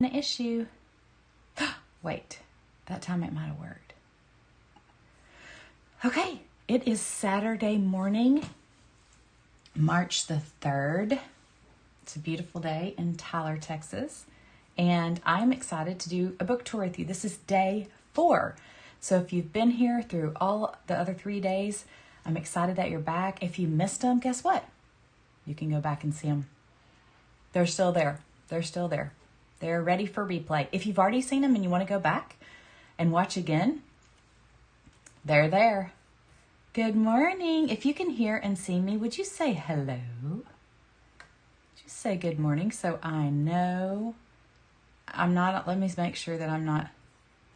An issue. Wait, that time it might have worked. Okay, it is Saturday morning, March the 3rd. It's a beautiful day in Tyler, Texas, and I'm excited to do a book tour with you. This is day 4. So if you've been here through all the other 3 days, I'm excited that you're back. If you missed them, guess what? You can go back and see them. They're still there. They're still there. They're ready for replay. If you've already seen them and you want to go back and watch again, they're there. Good morning. If you can hear and see me, would you say hello? Just say good morning so I know. I'm not, let me make sure that I'm not,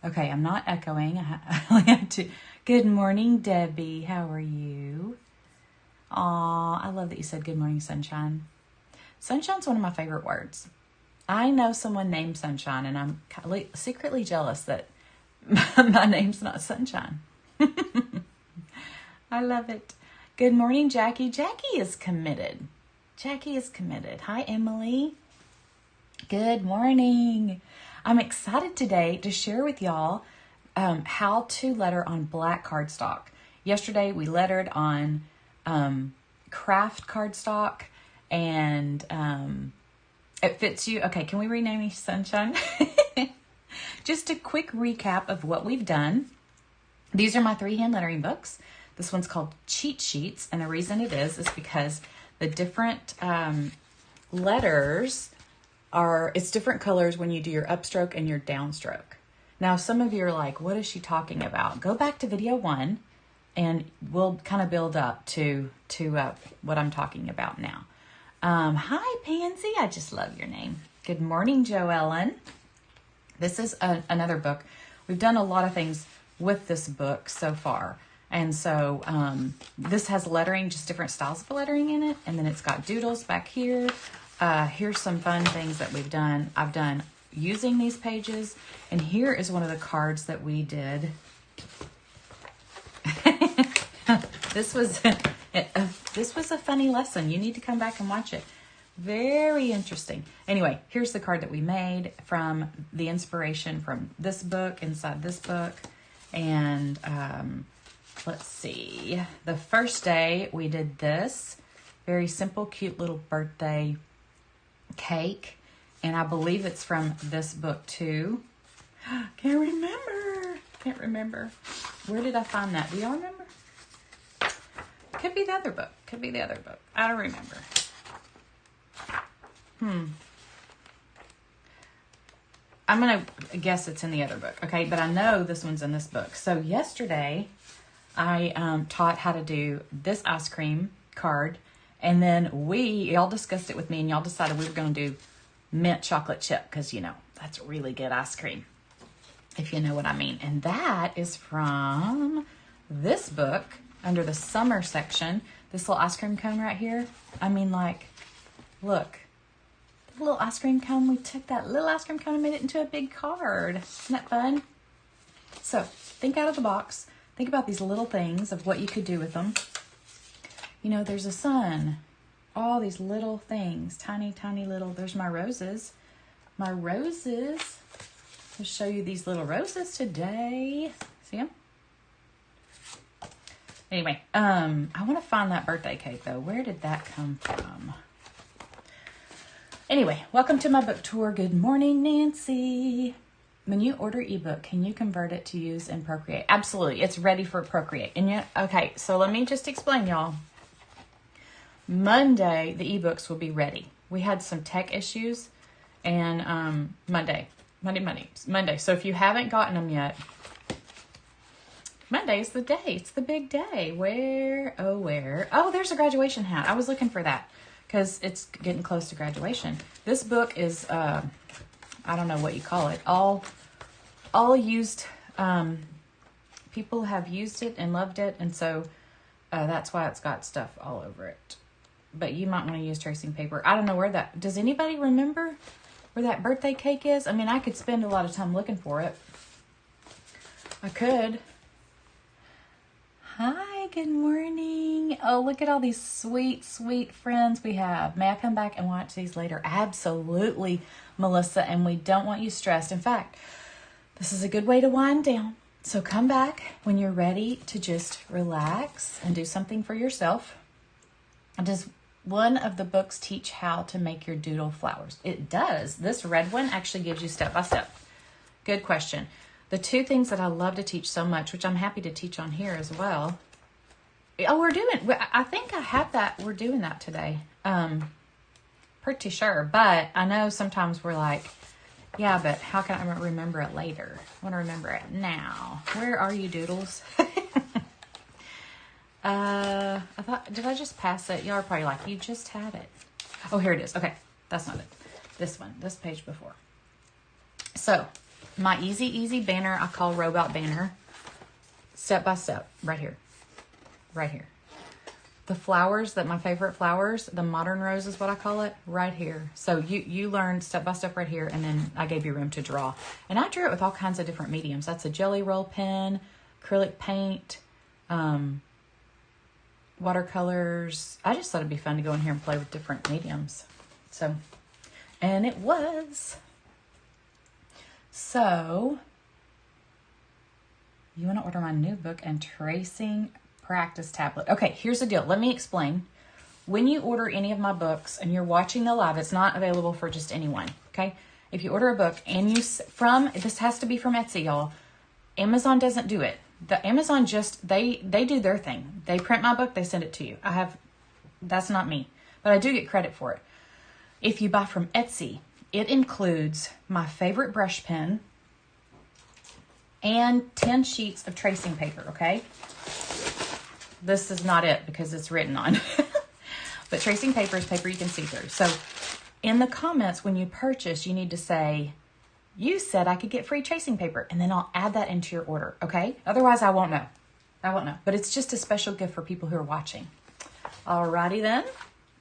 okay, I'm not echoing. I only have to. Good morning, Debbie. How are you? Aw, I love that you said good morning, sunshine. Sunshine's one of my favorite words. I know someone named Sunshine, and I'm secretly jealous that my name's not Sunshine. I love it. Good morning, Jackie. Jackie is committed. Jackie is committed. Hi, Emily. Good morning. I'm excited today to share with y'all how to letter on black cardstock. Yesterday, we lettered on craft cardstock, and it fits you. Okay, can we rename you Sunshine? Just a quick recap of what we've done. These are my 3 hand lettering books. This one's called Cheat Sheets, and the reason it is because the different letters are, it's different colors when you do your upstroke and your downstroke. Now, some of you are like, what is she talking about? Go back to video 1, and we'll kind of build up to what I'm talking about now. Hi, Pansy. I just love your name. Good morning, Joellen. This is another book. We've done a lot of things with this book so far. And so this has lettering, just different styles of lettering in it. And then it's got doodles back here. Here's some fun things that we've done. I've done using these pages. And here is one of the cards that we did. This was a funny lesson. You need to come back and watch it. Very interesting. Anyway, here's the card that we made from the inspiration from this book, inside this book. And let's see. The first day we did this. Very simple, cute little birthday cake. And I believe it's from this book too. Can't remember. Where did I find that? Do y'all remember? Could be the other book. I don't remember. I'm going to guess it's in the other book. Okay, but I know this one's in this book. So yesterday, I taught how to do this ice cream card. And then y'all discussed it with me, and y'all decided we were going to do mint chocolate chip. Because, you know, that's really good ice cream. If you know what I mean. And that is from this book. Under the summer section, this little ice cream cone right here. I mean, like, look. The little ice cream cone. We took that little ice cream cone and made it into a big card. Isn't that fun? So, think out of the box. Think about these little things of what you could do with them. You know, there's a sun. All these little things. Tiny, tiny little. There's my roses. My roses. I'll show you these little roses today. See them? Anyway, I want to find that birthday cake, though. Where did that come from? Anyway, welcome to my book tour. Good morning, Nancy. When you order ebook, can you convert it to use in Procreate? Absolutely. It's ready for Procreate. And yet, okay, so let me just explain, y'all. Monday, the ebooks will be ready. We had some tech issues, and Monday. So if you haven't gotten them yet, Monday is the day. It's the big day. Where? Oh, there's a graduation hat. I was looking for that because it's getting close to graduation. This book is, I don't know what you call it. All used, people have used it and loved it. And so that's why it's got stuff all over it. But you might want to use tracing paper. I don't know where that, does anybody remember where that birthday cake is? I mean, I could spend a lot of time looking for it. I could. Hi, good morning. Oh, look at all these sweet, sweet friends we have. May I come back and watch these later? Absolutely, Melissa, and we don't want you stressed. In fact, this is a good way to wind down. So come back when you're ready to just relax and do something for yourself. Does one of the books teach how to make your doodle flowers? It does. This red one actually gives you step by step. Good question. The two things that I love to teach so much, which I'm happy to teach on here as well. Oh, I think I have that. We're doing that today. Pretty sure. But I know sometimes we're like, yeah, but how can I remember it later? I want to remember it now. Where are you, doodles? Did I just pass it? Y'all are probably like, you just had it. Oh, here it is. Okay. That's not it. This one, this page before. So, my easy banner, I call robot banner. Step by step, right here. Right here. The flowers, my favorite flowers, the modern rose is what I call it, right here. So you learned step by step right here, and then I gave you room to draw. And I drew it with all kinds of different mediums. That's a jelly roll pen, acrylic paint, watercolors. I just thought it'd be fun to go in here and play with different mediums. So, and it was. So, you want to order my new book and tracing practice tablet. Okay, here's the deal. Let me explain. When you order any of my books and you're watching the live, it's not available for just anyone, okay? If you order a book and this has to be from Etsy, y'all. Amazon doesn't do it. The Amazon they do their thing. They print my book, they send it to you. That's not me, but I do get credit for it. If you buy from Etsy, it includes my favorite brush pen and 10 sheets of tracing paper, okay? This is not it because it's written on. But tracing paper is paper you can see through. So in the comments when you purchase, you need to say, you said I could get free tracing paper, and then I'll add that into your order, okay? Otherwise, I won't know. But it's just a special gift for people who are watching. Alrighty then.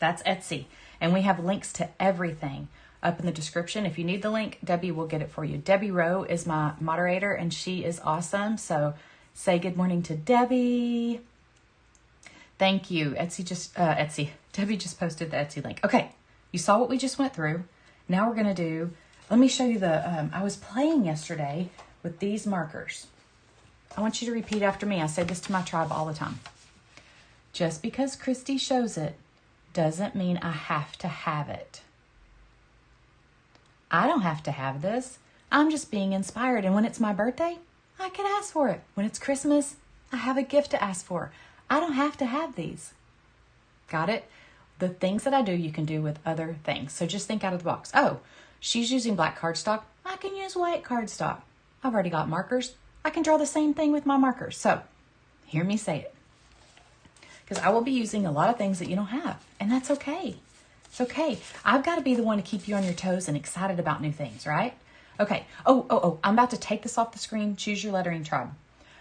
That's Etsy. And we have links to everything up in the description. If you need the link, Debbie will get it for you. Debbie Rowe is my moderator, and she is awesome. So say good morning to Debbie. Thank you. Debbie just posted the Etsy link. Okay, you saw what we just went through. Now we're going to do, let me show you I was playing yesterday with these markers. I want you to repeat after me. I say this to my tribe all the time. Just because Christy shows it doesn't mean I have to have it. I don't have to have this. I'm just being inspired. And when it's my birthday, I can ask for it. When it's Christmas, I have a gift to ask for. I don't have to have these. Got it? The things that I do, you can do with other things. So just think out of the box. Oh, she's using black cardstock. I can use white cardstock. I've already got markers. I can draw the same thing with my markers. So hear me say it. Because I will be using a lot of things that you don't have. And that's okay. It's okay. I've got to be the one to keep you on your toes and excited about new things, right? Okay. Oh, I'm about to take this off the screen. Choose your lettering tribe.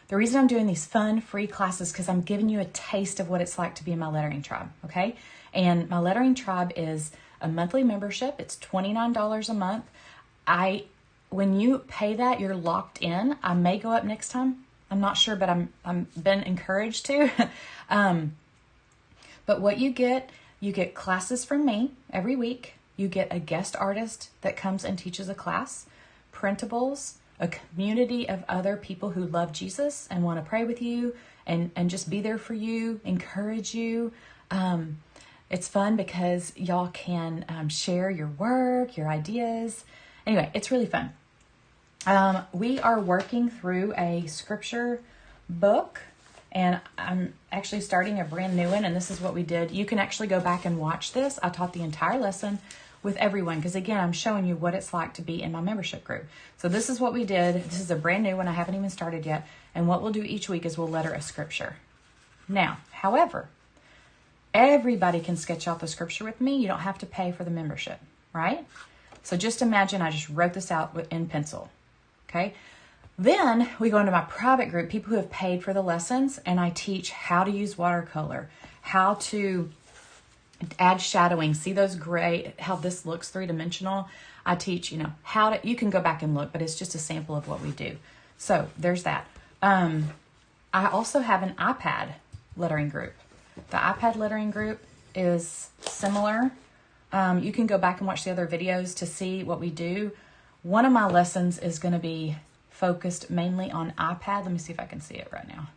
The reason I'm doing these fun, free classes because I'm giving you a taste of what it's like to be in my lettering tribe, okay? And my lettering tribe is a monthly membership. It's $29 a month. When you pay that, you're locked in. I may go up next time. I'm not sure, but I'm been encouraged to. But what you get classes from me every week. You get a guest artist that comes and teaches a class, printables, a community of other people who love Jesus and want to pray with you and just be there for you, encourage you. It's fun because y'all can share your work, your ideas. Anyway, it's really fun. We are working through a scripture book, and I'm actually starting a brand new one, and this is what we did. You can actually go back and watch this. I taught the entire lesson with everyone because, again, I'm showing you what it's like to be in my membership group. So this is what we did. This is a brand new one. I haven't even started yet. And what we'll do each week is we'll letter a scripture. Now, however, everybody can sketch out the scripture with me. You don't have to pay for the membership, right? So just imagine I just wrote this out in pencil, okay? Then we go into my private group, people who have paid for the lessons, and I teach how to use watercolor, how to add shadowing. See those gray, how this looks three-dimensional? I teach, how to, you can go back and look, but it's just a sample of what we do. So there's that. I also have an iPad lettering group. The iPad lettering group is similar. You can go back and watch the other videos to see what we do. One of my lessons is going to be focused mainly on iPad. Let me see if I can see it right now.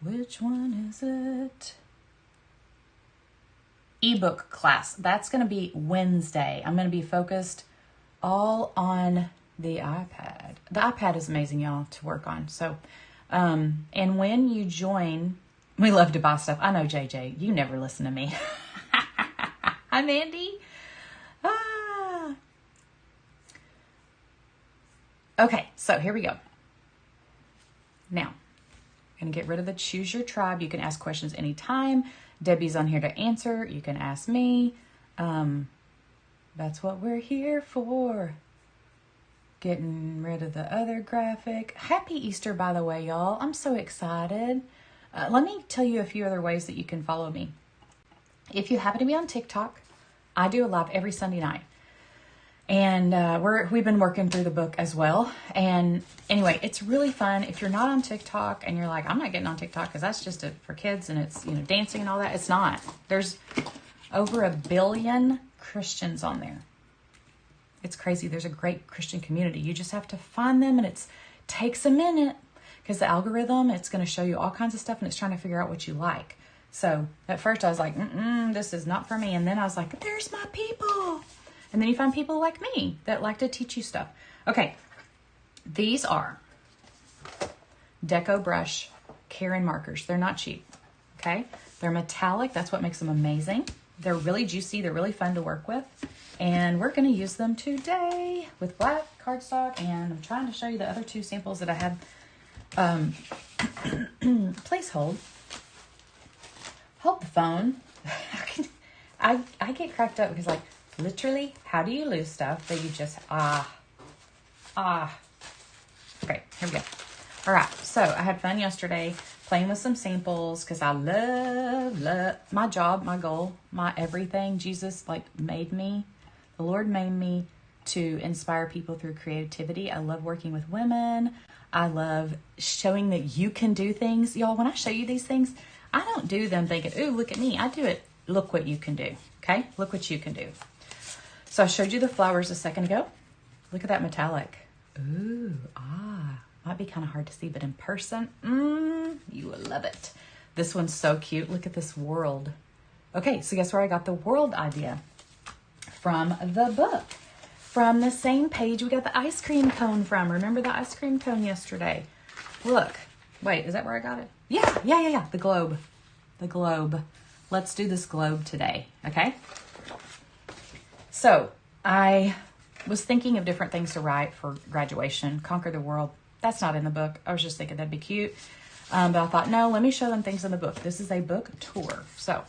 Which one is it? Ebook class. That's going to be Wednesday. I'm going to be focused all on the iPad. The iPad is amazing, y'all, to work on. So, and when you join, we love to buy stuff. I know, JJ, you never listen to me. Hi, Mandy. Ah. Okay, so here we go. Now, I'm going to get rid of the choose your tribe. You can ask questions anytime. Debbie's on here to answer. You can ask me. That's what we're here for. Getting rid of the other graphic. Happy Easter, by the way, y'all. I'm so excited. Let me tell you a few other ways that you can follow me. If you happen to be on TikTok, I do a live every Sunday night. And we've been working through the book as well. And anyway, it's really fun. If you're not on TikTok and you're like, I'm not getting on TikTok because that's just for kids and it's, dancing and all that. It's not. There's over 1 billion Christians on there. It's crazy. There's a great Christian community. You just have to find them, and it takes a minute because the algorithm, it's going to show you all kinds of stuff and it's trying to figure out what you like. So at first I was like, this is not for me. And then I was like, there's my people. And then you find people like me that like to teach you stuff. Okay, these are Deco Brush Karen markers. They're not cheap, okay? They're metallic. That's what makes them amazing. They're really juicy. They're really fun to work with. And we're going to use them today with black cardstock. And I'm trying to show you the other 2 samples that I had. Please hold the phone. I get cracked up because, like, literally, how do you lose stuff that you just, Okay, here we go. All right, so I had fun yesterday playing with some samples because I love my job, my goal, my everything. Jesus, made me. The Lord made me to inspire people through creativity. I love working with women. I love showing that you can do things. Y'all, when I show you these things, I don't do them thinking, ooh, look at me. I do it, look what you can do, okay? Look what you can do. So I showed you the flowers a second ago. Look at that metallic. Ooh, might be kind of hard to see, but in person, you will love it. This one's so cute. Look at this world. Okay, so guess where I got the world idea? From the book. From the same page we got the ice cream cone from. Remember the ice cream cone yesterday? Look. Wait, is that where I got it? Yeah. The globe. The globe. Let's do this globe today, okay? So I was thinking of different things to write for graduation. Conquer the world. That's not in the book. I was just thinking that'd be cute. But I thought, no, let me show them things in the book. This is a book tour. So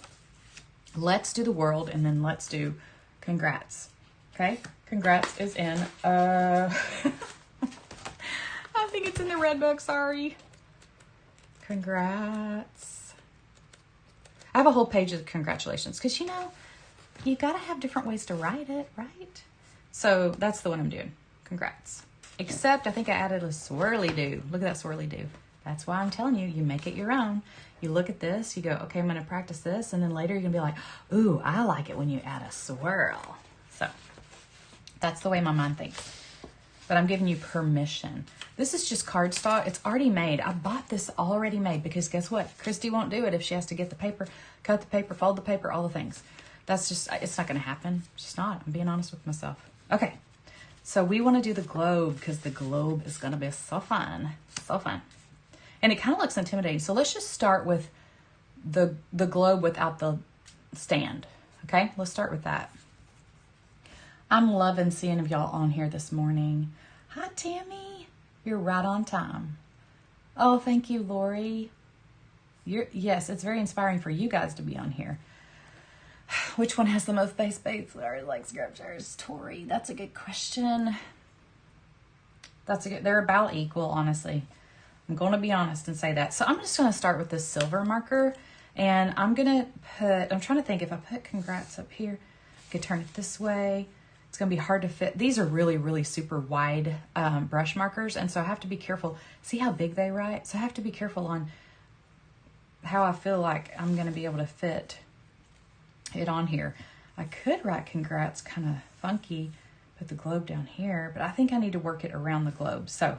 let's do the world, and then let's do congrats. Okay? Congrats is in, I think it's in the red book. Sorry. Congrats. I have a whole page of congratulations because, you got to have different ways to write it, right? So that's the one I'm doing. Congrats. Except I think I added a swirly do. Look at that swirly do. That's why I'm telling you, you make it your own. You look at this, you go, okay, I'm going to practice this. And then later you're going to be like, ooh, I like it when you add a swirl. So that's the way my mind thinks. But I'm giving you permission. This is just cardstock. It's already made. I bought this already made because guess what? Christy won't do it if she has to get the paper, cut the paper, fold the paper, all the things. That's just, it's not going to happen. It's just not. I'm being honest with myself. Okay. So we want to do the globe because the globe is going to be so fun. So fun. And it kind of looks intimidating. So let's just start with the globe without the stand. Okay. Let's start with that. I'm loving seeing y'all on here this morning. Hi, Tammy. You're right on time. Oh, thank you, Lori. Yes, it's very inspiring for you guys to be on here. Which one has the most faith-based like scriptures? Tori, that's a good question. They're about equal, honestly. I'm going to be honest and say that. So I'm just going to start with this silver marker. And I'm trying to think if I put congrats up here, I could turn it this way. It's going to be hard to fit. These are really, really super wide brush markers. And so I have to be careful. See how big they write? So I have to be careful on how I feel like I'm going to be able to fit it on here. I could write congrats kind of funky, put the globe down here, but I think I need to work it around the globe. So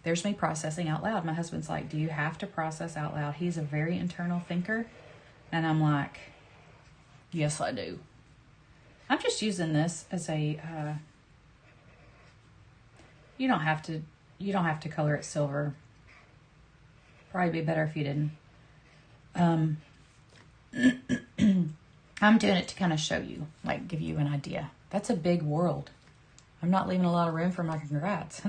there's me processing out loud. My husband's like, do you have to process out loud? He's a very internal thinker. And I'm like, yes, I do. I'm just using this as a, you don't have to color it silver. Probably be better if you didn't. I'm doing it to kind of show you, like give you an idea. That's a big world. I'm not leaving a lot of room for my congrats.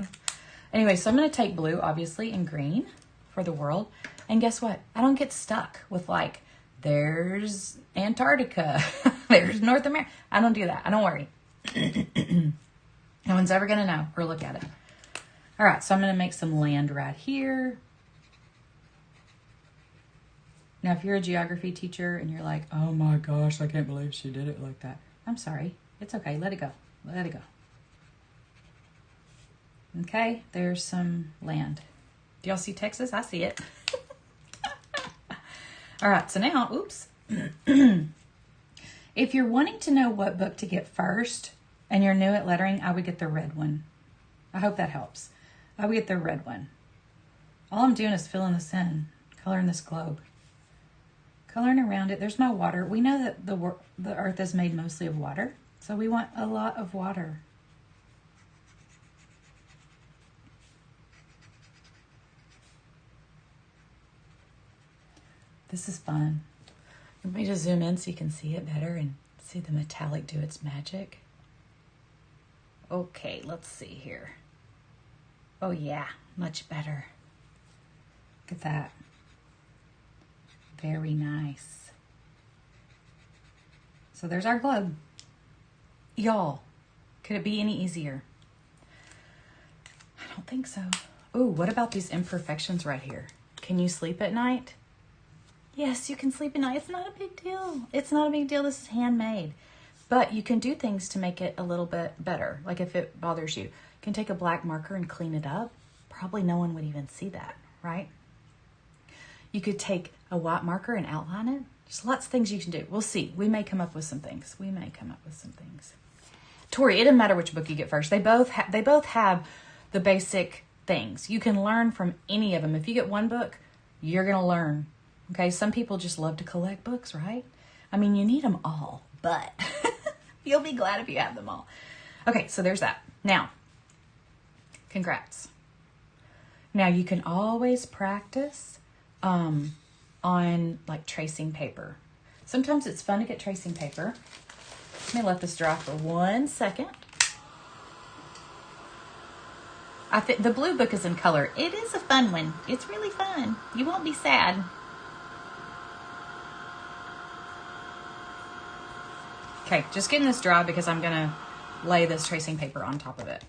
Anyway, so I'm going to take blue, obviously, and green for the world. And guess what? I don't get stuck with like, there's Antarctica, there's North America. I don't do that. I don't worry. No one's ever going to know or look at it. All right, so I'm going to make some land right here. Now, if you're a geography teacher and you're like, oh my gosh, I can't believe she did it like that. I'm sorry. It's okay. Let it go. Let it go. Okay, there's some land. Do y'all see Texas? I see it. All right, so now, oops. If you're wanting to know what book to get first and you're new at lettering, I would get the red one. I hope that helps. I would get the red one. All I'm doing is filling this in, coloring this globe. Coloring around it. There's my water. We know that the earth is made mostly of water, so we want a lot of water. This is fun. Let me just zoom in so you can see it better and see the metallic do its magic. Okay, let's see here. Oh yeah, much better. Look at that. Very nice. So there's our globe. Y'all, could it be any easier? I don't think so. Ooh, what about these imperfections right here? Can you sleep at night? Yes, you can sleep at night. It's not a big deal. It's not a big deal. This is handmade. But you can do things to make it a little bit better. Like if it bothers you, you can take a black marker and clean it up. Probably no one would even see that, right? You could take a white marker and outline it. There's lots of things you can do. We'll see. We may come up with some things. Tori, it doesn't matter which book you get first. They both have the basic things. You can learn from any of them. If you get one book, you're going to learn. Okay, some people just love to collect books, right? I mean, you need them all, but you'll be glad if you have them all. Okay, so there's that. Now, congrats. Now, you can always practice on like tracing paper. Sometimes it's fun to get tracing paper. Let me let this dry for 1 second. I think the blue book is in color. It is a fun one. It's really fun. You won't be sad. Okay, just getting this dry because I'm gonna lay this tracing paper on top of it.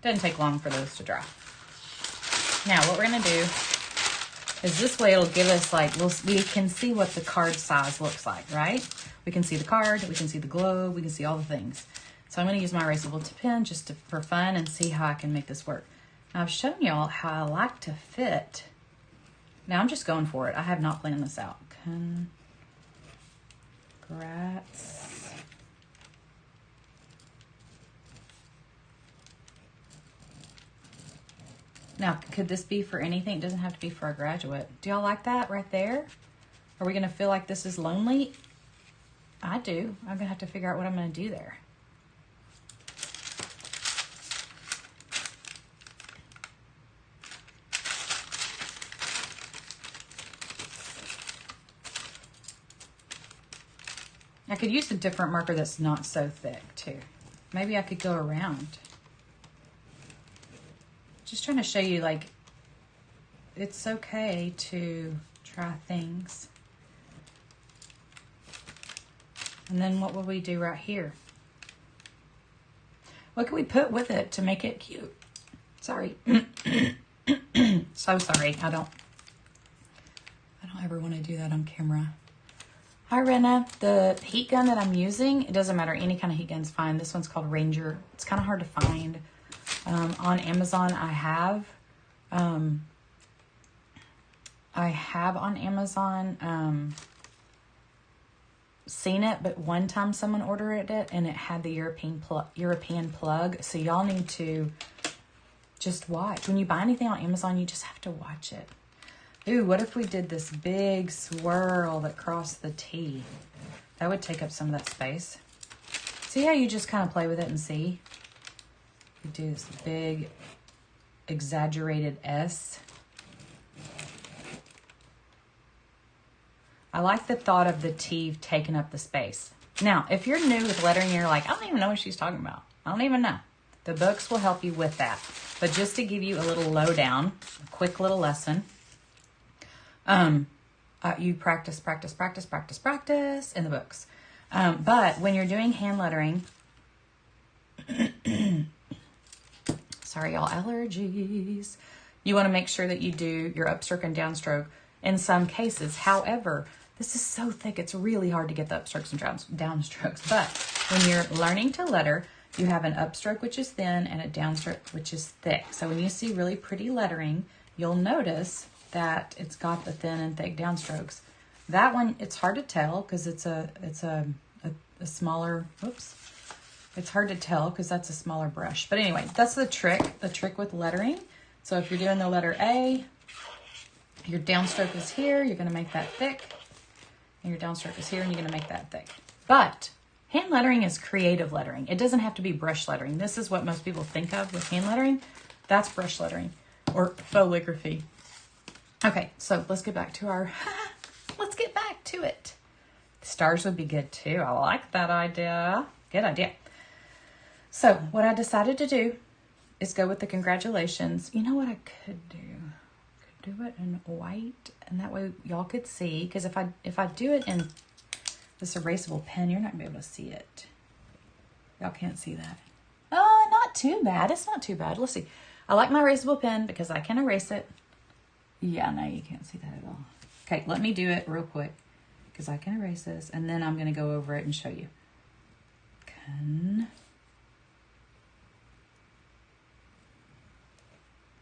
Doesn't take long for those to dry. Now what we're gonna do is this way it'll give us like, we can see what the card size looks like, right? We can see the card, we can see the globe, we can see all the things. So I'm gonna use my erasable pen just for fun and see how I can make this work. Now I've shown y'all how I like to fit. Now I'm just going for it. I have not planned this out. Congrats. Now, could this be for anything? It doesn't have to be for a graduate. Do y'all like that right there? Are we going to feel like this is lonely? I do. I'm going to have to figure out what I'm going to do there. I could use a different marker that's not so thick too. Maybe I could go around. Just trying to show you, like, it's okay to try things. And then what will we do right here? What can we put with it to make it cute? Sorry. So sorry. I don't ever want to do that on camera. Hi, Rena. The heat gun that I'm using, it doesn't matter. Any kind of heat gun's fine. This one's called Ranger. It's kind of hard to find. On Amazon, I have I have on Amazon seen it, but one time someone ordered it and it had the European plug. So y'all need to just watch. When you buy anything on Amazon, you just have to watch it. Ooh, what if we did this big swirl that crossed the T? That would take up some of that space. See how you just kind of play with it and see? You do this big exaggerated S. I like the thought of the T taking up the space. Now, if you're new with lettering, you're like, I don't even know what she's talking about. I don't even know. The books will help you with that. But just to give you a little lowdown, a quick little lesson, you practice in the books. But when you're doing hand lettering, sorry, y'all, allergies. You want to make sure that you do your upstroke and downstroke in some cases. However, this is so thick, it's really hard to get the upstrokes and downstrokes. But when you're learning to letter, you have an upstroke, which is thin, and a downstroke, which is thick. So when you see really pretty lettering, you'll notice that it's got the thin and thick downstrokes. That one, it's hard to tell because it's a smaller, oops. It's hard to tell because that's a smaller brush. But anyway, that's the trick with lettering. So if you're doing the letter A, your downstroke is here, you're going to make that thick. And your downstroke is here, and you're going to make that thick. But hand lettering is creative lettering. It doesn't have to be brush lettering. This is what most people think of with hand lettering. That's brush lettering or calligraphy. Okay, so let's get back to our, let's get back to it. Stars would be good too. I like that idea. Good idea. So what I decided to do is go with the congratulations. You know what I could do? I could do it in white, and that way y'all could see. Because if I do it in this erasable pen, you're not going to be able to see it. Y'all can't see that. Oh, not too bad. It's not too bad. Let's see. I like my erasable pen because I can erase it. Yeah, no, you can't see that at all. Okay, let me do it real quick because I can erase this, and then I'm going to go over it and show you.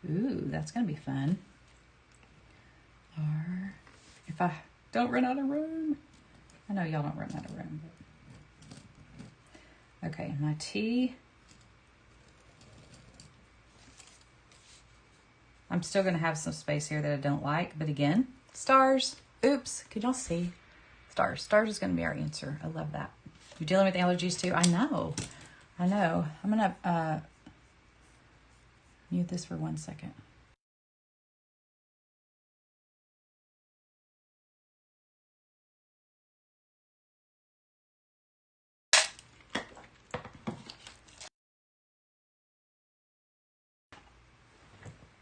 Ooh, that's going to be fun. Or if I don't run out of room. I know y'all don't run out of room. But... Okay, my T. I'm still going to have some space here that I don't like. But again, stars. Oops, can y'all see? Stars. Stars is going to be our answer. I love that. You're dealing with allergies too? I know. I know. I'm going to mute this for 1 second.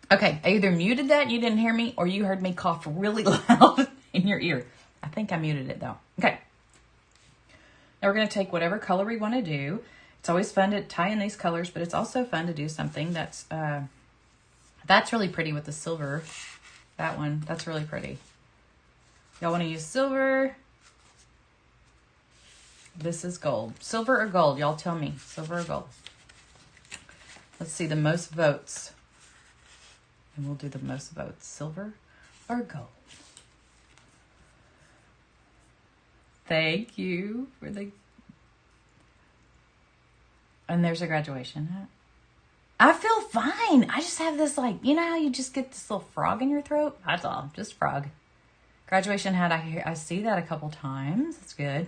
Okay, I either muted that, you didn't hear me, or you heard me cough really loud in your ear. I think I muted it though. Okay. Now we're going to take whatever color we want to do. It's always fun to tie in these colors, but it's also fun to do something that's really pretty with the silver. That one, that's really pretty. Y'all want to use silver? This is gold. Silver or gold? Y'all tell me. Silver or gold? Let's see the most votes. And we'll do the most votes. Silver or gold? Thank you for the... And there's a graduation hat. I feel fine. I just have this, like, you know how you just get this little frog in your throat? That's all. Just frog. Graduation hat. I see that a couple times. That's good.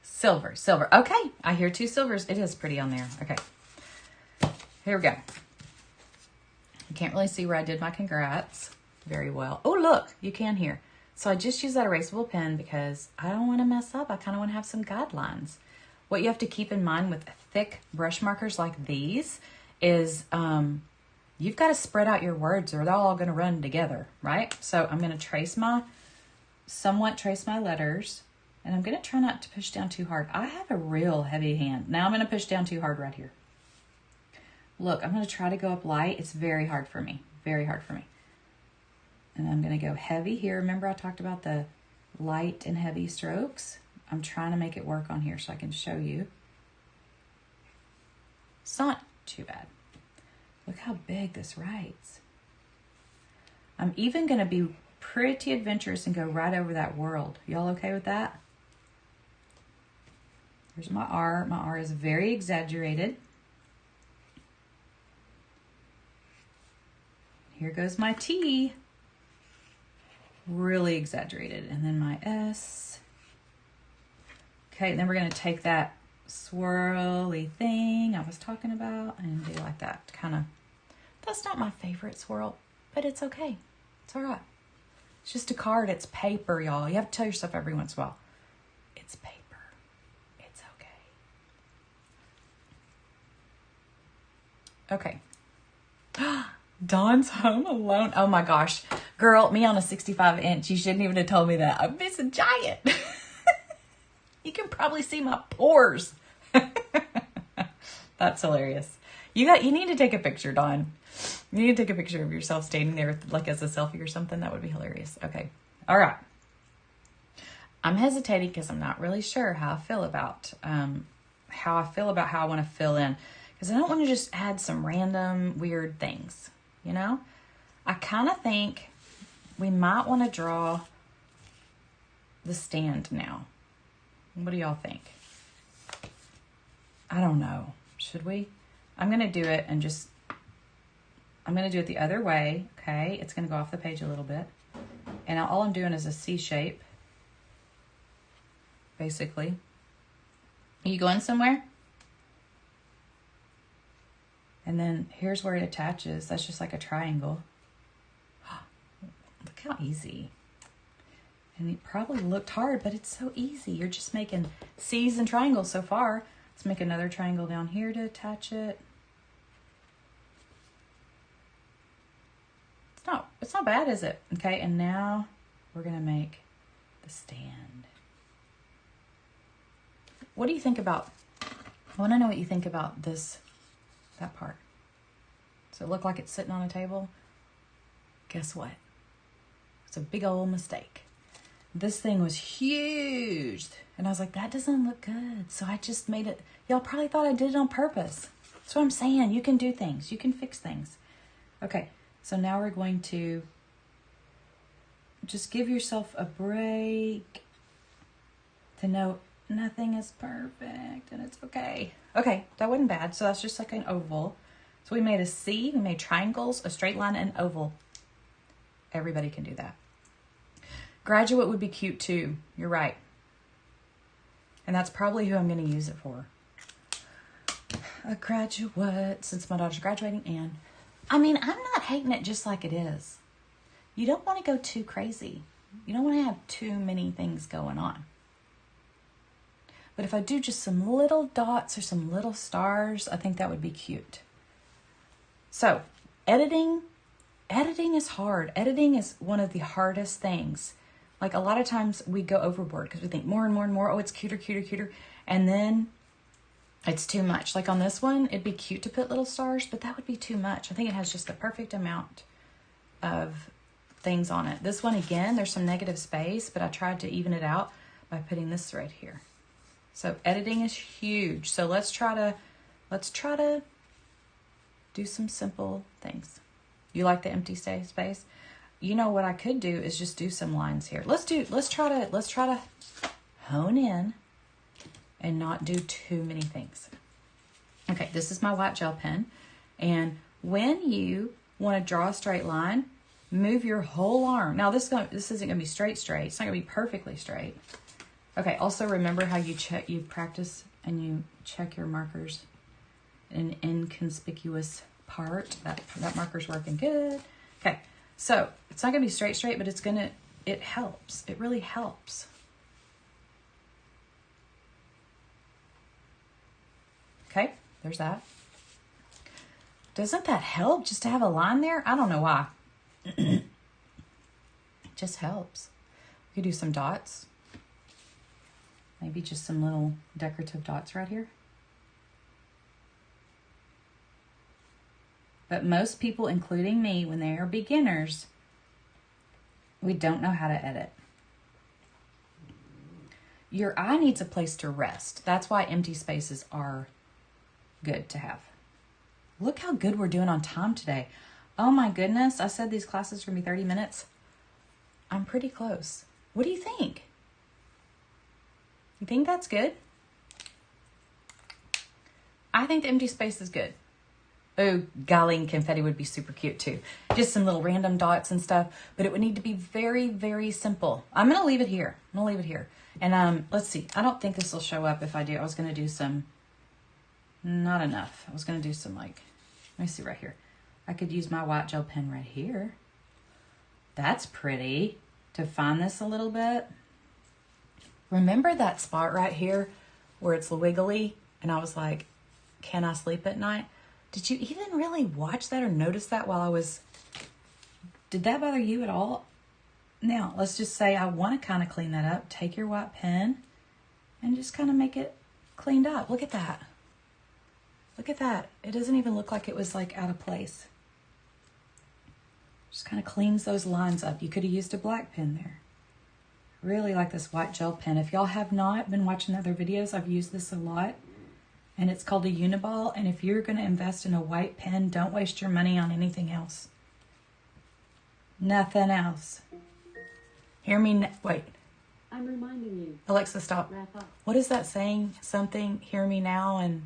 Silver. Silver. Okay. I hear 2 silvers. It is pretty on there. Okay. Here we go. You can't really see where I did my congrats very well. Oh, look. You can hear. So I just use that erasable pen because I don't want to mess up. I kind of want to have some guidelines. What you have to keep in mind with thick brush markers like these is you've got to spread out your words or they're all going to run together, right? So I'm going to somewhat trace my letters, and I'm going to try not to push down too hard. I have a real heavy hand. Now I'm going to push down too hard right here. Look, I'm going to try to go up light. It's very hard for me. Very hard for me. And I'm going to go heavy here. Remember I talked about the light and heavy strokes? I'm trying to make it work on here so I can show you. It's not too bad. Look how big this writes. I'm even going to be pretty adventurous and go right over that world. Y'all okay with that? Here's my R. My R is very exaggerated. Here goes my T. Really exaggerated. And then my S. Okay, and then we're going to take that swirly thing I was talking about and do like that. Kind of, that's not my favorite swirl, but it's okay. It's all right. It's just a card. It's paper, y'all. You have to tell yourself every once in a while, it's paper. It's okay. Okay. Dawn's home alone. Oh my gosh. Girl, me on a 65-inch. You shouldn't even have told me that. I'm Miss a Giant. You can probably see my pores. That's hilarious. You need to take a picture, Dawn. You need to take a picture of yourself standing there like as a selfie or something. That would be hilarious. Okay. All right. I'm hesitating because I'm not really sure how I feel about how I want to fill in, because I don't want to just add some random weird things. You know, I kind of think we might want to draw the stand now. What do y'all think? I don't know. Should we? I'm going to do it and just, I'm going to do it the other way. Okay. It's going to go off the page a little bit. And all I'm doing is a C shape. Basically. Are you going somewhere? And then here's where it attaches. That's just like a triangle. Look how easy. And it probably looked hard, but it's so easy. You're just making C's and triangles so far. Let's make another triangle down here to attach it. It's not bad, is it? Okay, and now we're gonna make the stand. What do you think about, I wanna know what you think about that part. Does it look like it's sitting on a table? Guess what? It's a big old mistake. This thing was huge. And I was like, that doesn't look good. So I just made it. Y'all probably thought I did it on purpose. That's what I'm saying. You can do things. You can fix things. Okay. So now we're going to just give yourself a break to know nothing is perfect and it's okay. Okay. That wasn't bad. So that's just like an oval. So we made a C. We made triangles, a straight line, and oval. Everybody can do that. Graduate would be cute too. You're right. And that's probably who I'm going to use it for. A graduate, since my daughter's graduating. And I mean, I'm not hating it just like it is. You don't want to go too crazy. You don't want to have too many things going on. But if I do just some little dots or some little stars, I think that would be cute. So editing is hard. Editing is one of the hardest things. Like a lot of times we go overboard because we think more and more and more. Oh, it's cuter, cuter, cuter. And then it's too much. Like on this one, it'd be cute to put little stars, but that would be too much. I think it has just the perfect amount of things on it. This one, again, there's some negative space, but I tried to even it out by putting this right here. So editing is huge. So let's try to do some simple things. You like the empty space? You know what I could do is just do some lines here. Let's try to hone in and not do too many things. Okay, this is my white gel pen. And when you want to draw a straight line, move your whole arm. Now this isn't gonna be straight. It's not gonna be perfectly straight. Okay, also remember how you practice and you check your markers. An inconspicuous part. That marker's working good. Okay. So it's not going to be straight, but it helps. It really helps. Okay, there's that. Doesn't that help just to have a line there? I don't know why. It just helps. We could do some dots. Maybe just some little decorative dots right here. But most people, including me, when they are beginners, we don't know how to edit. Your eye needs a place to rest. That's why empty spaces are good to have. Look how good we're doing on time today. Oh my goodness, I said these classes are going to be 30 minutes. I'm pretty close. What do you think? You think that's good? I think the empty space is good. Oh, golly, and confetti would be super cute too. Just some little random dots and stuff, but it would need to be very, very simple. I'm going to leave it here. And let's see. I don't think this will show up if I do. I was going to do some, not enough. I was going to do some like, let me see right here. I could use my white gel pen right here. That's pretty. To find this a little bit. Remember that spot right here where it's wiggly? And I was like, can I sleep at night? Did you even really watch that or notice that while I was... Did that bother you at all? Now, let's just say I want to kind of clean that up. Take your white pen and just kind of make it cleaned up. Look at that. Look at that. It doesn't even look like it was like out of place. Just kind of cleans those lines up. You could have used a black pen there. Really like this white gel pen. If y'all have not been watching other videos, I've used this a lot. And it's called a Uniball. And if you're going to invest in a white pen, don't waste your money on anything else. Nothing else. Hear me? Wait. I'm reminding you. Alexa, stop. Wrap up. What is that saying? Something, hear me now and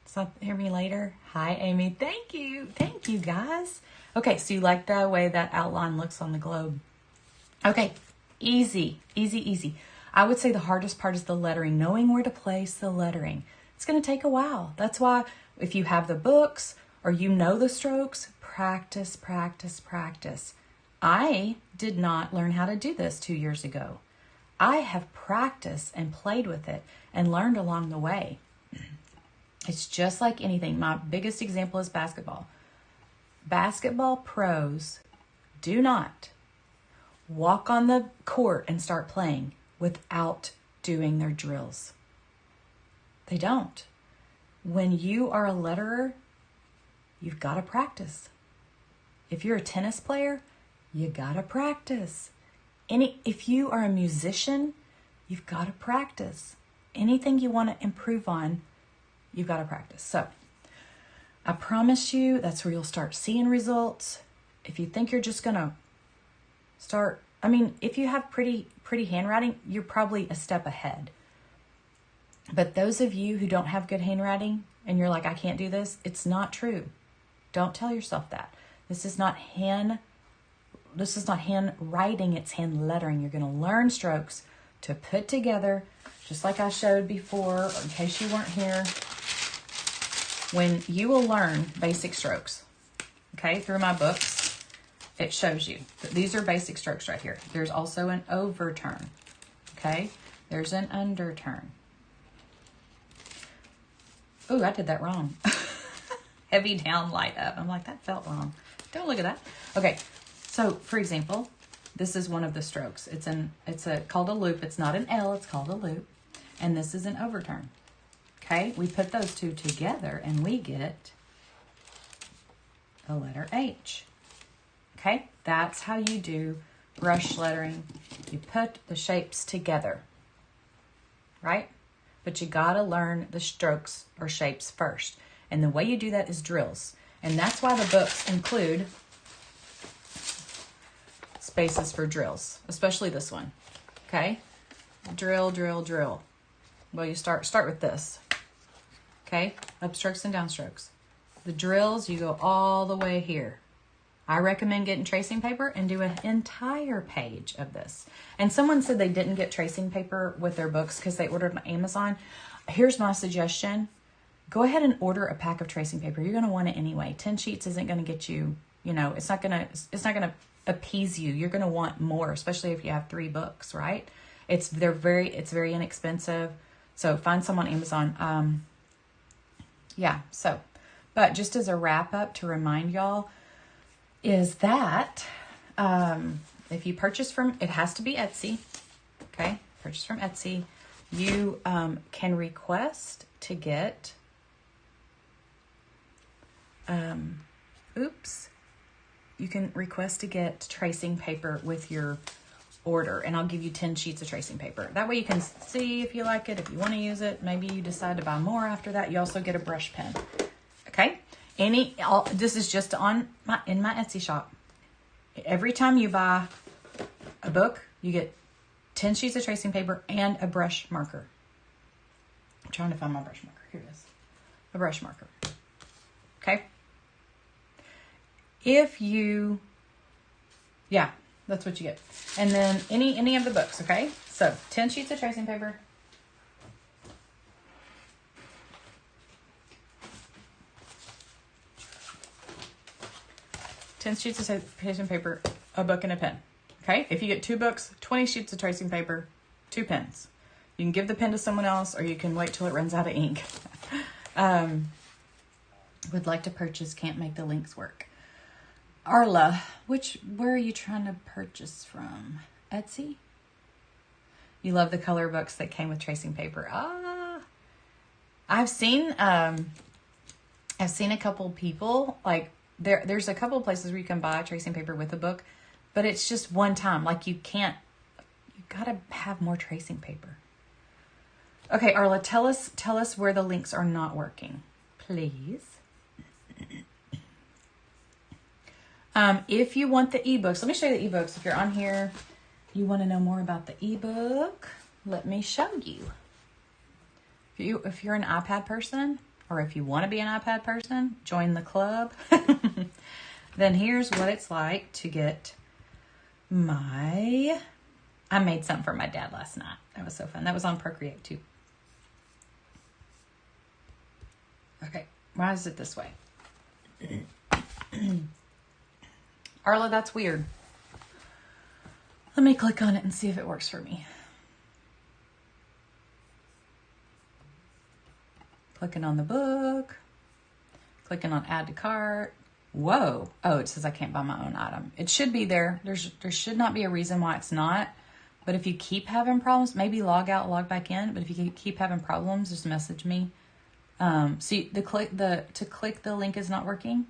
something, hear me later. Hi, Amy. Thank you. Thank you, guys. Okay, so you like the way that outline looks on the globe. Okay, easy, easy, easy. I would say the hardest part is the lettering, knowing where to place the lettering. It's going to take a while. That's why if you have the books or you know the strokes, practice, practice, practice. I did not learn how to do this 2 years ago. I have practiced and played with it and learned along the way. It's just like anything. My biggest example is basketball. Basketball pros do not walk on the court and start playing without doing their drills. They don't. When you are a letterer, you've got to practice. If you're a tennis player, you got to practice. If you are a musician, you've got to practice. Anything you want to improve on, you've got to practice. So I promise you that's where you'll start seeing results. If you think you're just going to start, if you have pretty handwriting, you're probably a step ahead. But those of you who don't have good handwriting and you're like, I can't do this, it's not true. Don't tell yourself that. This is not handwriting, it's hand lettering. You're going to learn strokes to put together, just like I showed before, in case you weren't here. When you will learn basic strokes, okay, through my books, it shows you that these are basic strokes right here. There's also an overturn, okay? There's an underturn. Oh, I did that wrong. Heavy down, light up. I'm like, that felt wrong. Don't look at that. Okay, so for example, this is one of the strokes. It's called a loop. It's not an L, it's called a loop. And this is an overturn. Okay, we put those two together and we get the letter H. Okay, that's how you do brush lettering. You put the shapes together, right? But you gotta learn the strokes or shapes first. And the way you do that is drills. And that's why the books include spaces for drills, especially this one. Okay, drill, drill, drill. Well, you start with this. Okay, upstrokes and downstrokes. The drills, you go all the way here. I recommend getting tracing paper and do an entire page of this. And someone said they didn't get tracing paper with their books because they ordered on Amazon. Here's my suggestion. Go ahead and order a pack of tracing paper. You're going to want it anyway. 10 sheets isn't going to get you, it's not going to appease you. You're going to want more, especially if you have 3 books, right? It's very inexpensive. So find some on Amazon. But just as a wrap up to remind y'all is that if you purchase from, it has to be Etsy, okay? Purchase from Etsy. You can request to get, you can request to get tracing paper with your order, and I'll give you 10 sheets of tracing paper. That way you can see if you like it, if you want to use it. Maybe you decide to buy more after that. You also get a brush pen. Okay, This is just in my Etsy shop. Every time you buy a book, you get 10 sheets of tracing paper and a brush marker. I'm trying to find my brush marker. Here it is. A brush marker. Okay? That's what you get. And then any of the books, okay? So 10 sheets of tracing paper. Tracing paper, a book, and a pen. Okay? If you get 2 books, 20 sheets of tracing paper, 2 pens. You can give the pen to someone else, or you can wait till it runs out of ink. Would like to purchase, can't make the links work. Arla, where are you trying to purchase from? Etsy? You love the color books that came with tracing paper. I've seen a couple people, like there's a couple of places where you can buy tracing paper with a book, but it's just one time. Like you gotta have more tracing paper. Okay, Arla, tell us where the links are not working, please. If you want the ebooks, let me show you the ebooks. If you're on here, you want to know more about the ebook, let me show you. If you're an iPad person, or if you want to be an iPad person, join the club. Then here's what it's like to get I made something for my dad last night. That was so fun. That was on Procreate too. Okay, why is it this way? Arla, that's weird. Let me click on it and see if it works for me. Clicking on the book. Clicking on add to cart. Whoa. Oh, it says I can't buy my own item. It should be there. There should not be a reason why it's not. But if you keep having problems, maybe log out, log back in. But if you keep having problems, just message me. See, to click the link is not working.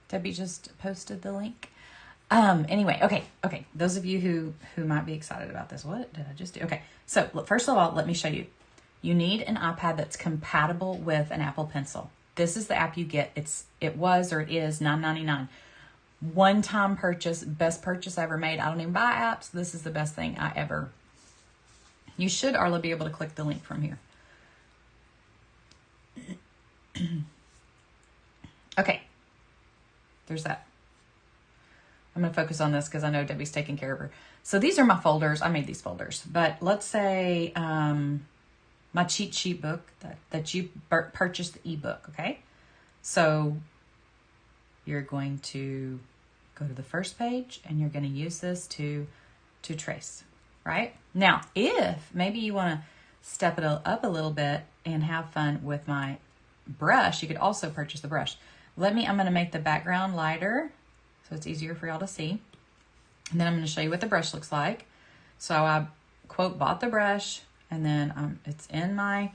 Debbie just posted the link. Anyway, okay. Those of you who might be excited about this, what did I just do? Okay, so first of all, let me show you. You need an iPad that's compatible with an Apple Pencil. This is the app you get. It is $9.99. One-time purchase, best purchase I ever made. I don't even buy apps. This is the best thing I ever. You should, Arla, be able to click the link from here. Okay. There's that. I'm going to focus on this because I know Debbie's taking care of her. So these are my folders. I made these folders. But let's say my cheat sheet book that you purchased the ebook, okay? So you're going to go to the first page and you're going to use this to trace, right? Now, if maybe you want to step it up a little bit and have fun with my brush, you could also purchase the brush. I'm going to make the background lighter so it's easier for y'all to see. And then I'm going to show you what the brush looks like. So I, quote, bought the brush, and then it's in my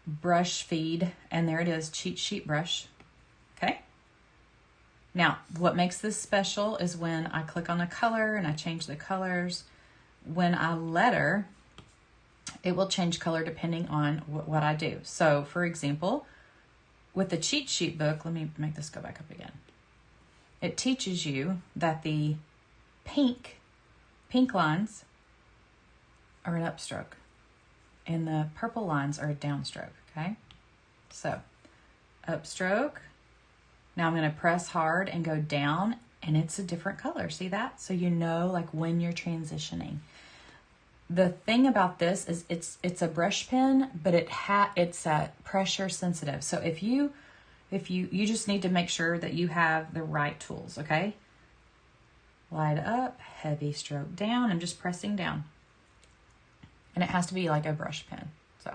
brush feed, and there it is, cheat sheet brush. Okay. Now, what makes this special is when I click on a color and I change the colors. When I letter, it will change color depending on what I do. So, for example, with the cheat sheet book, let me make this go back up again. It teaches you that the pink lines are an upstroke and the purple lines are a downstroke, okay? So, upstroke. Now I'm going to press hard and go down, and it's a different color. See that? So you know, like, when you're transitioning. The thing about this is it's a brush pen, but it's pressure sensitive. So if you just need to make sure that you have the right tools, okay? Light up, heavy stroke down. I'm just pressing down. And it has to be like a brush pen. So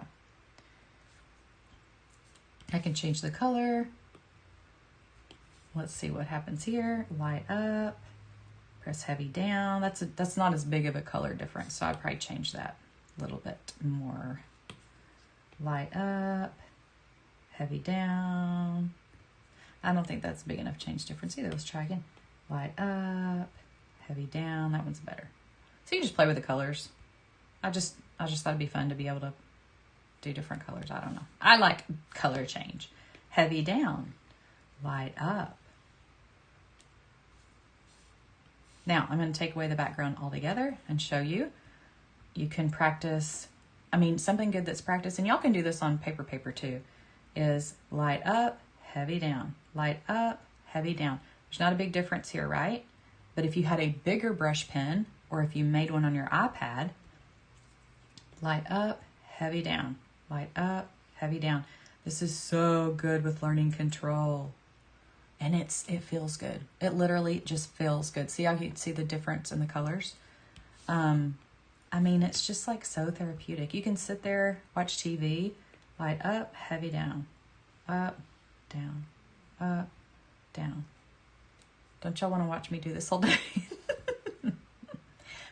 I can change the color. Let's see what happens here. Light up, press heavy down. That's not as big of a color difference, so I'd probably change that a little bit more. Light up, heavy down. I don't think that's big enough change difference either. Let's try again. Light up, heavy down. That one's better. So you just play with the colors. I just thought it'd be fun to be able to do different colors. I don't know. I like color change. Heavy down, light up. Now I'm going to take away the background altogether and show you. You can practice, something good that's practiced, and y'all can do this on paper too, is light up, heavy down, light up, heavy down. There's not a big difference here, right? But if you had a bigger brush pen, or if you made one on your iPad, light up, heavy down, light up, heavy down. This is so good with learning control. And it feels good. It literally just feels good. See how you can see the difference in the colors? It's just like so therapeutic. You can sit there, watch TV, light up, heavy down, up, down, up, down. Don't y'all want to watch me do this all day?